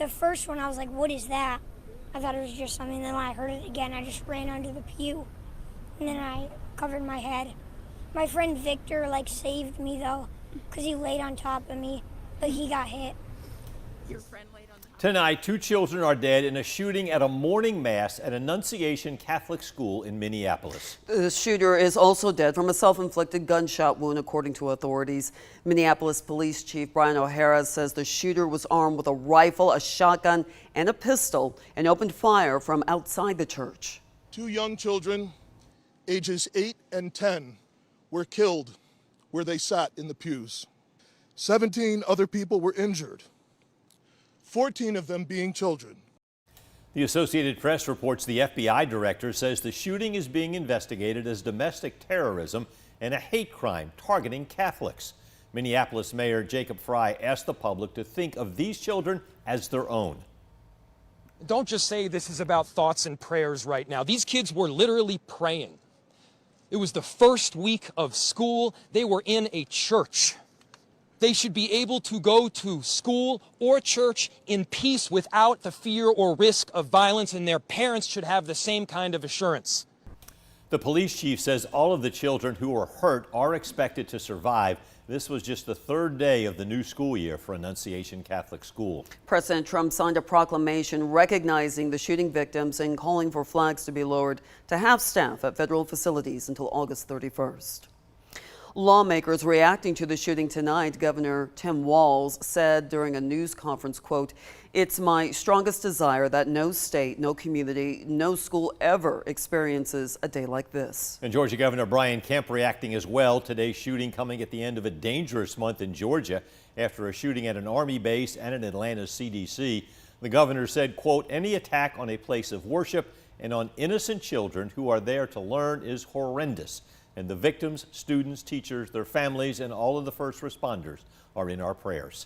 The first one, I was like, what is that? I thought it was just something. Then when I heard it again, I just ran under the pew. And then I covered my head. My friend Victor, saved me, though, because he laid on top of me, but he got hit. Your friend laid on top. Tonight, 2 children are dead in a shooting at a morning mass at Annunciation Catholic School in Minneapolis. The shooter is also dead from a self-inflicted gunshot wound, according to authorities. Minneapolis Police Chief Brian O'Hara says the shooter was armed with a rifle, a shotgun, and a pistol and opened fire from outside the church. 2 young children, ages 8 and 10, were killed where they sat in the pews. 17 other people were injured, 14 of them being children. The Associated Press reports the FBI director says the shooting is being investigated as domestic terrorism and a hate crime targeting Catholics. Minneapolis Mayor Jacob Frey asked the public to think of these children as their own. Don't just say this is about thoughts and prayers right now. These kids were literally praying. It was the first week of school. They were in a church. They should be able to go to school or church in peace without the fear or risk of violence, and their parents should have the same kind of assurance. The police chief says all of the children who were hurt are expected to survive. This was just the 3rd day of the new school year for Annunciation Catholic School. President Trump signed a proclamation recognizing the shooting victims and calling for flags to be lowered to half staff at federal facilities until August 31st. Lawmakers reacting to the shooting tonight, Governor Tim Walz said during a news conference, quote, "It's my strongest desire that no state, no community, no school ever experiences a day like this." And Georgia Governor Brian Kemp reacting as well. Today's shooting coming at the end of a dangerous month in Georgia after a shooting at an Army base and an Atlanta CDC. The governor said, quote, "Any attack on a place of worship and on innocent children who are there to learn is horrendous. And the victims, students, teachers, their families, and all of the first responders are in our prayers."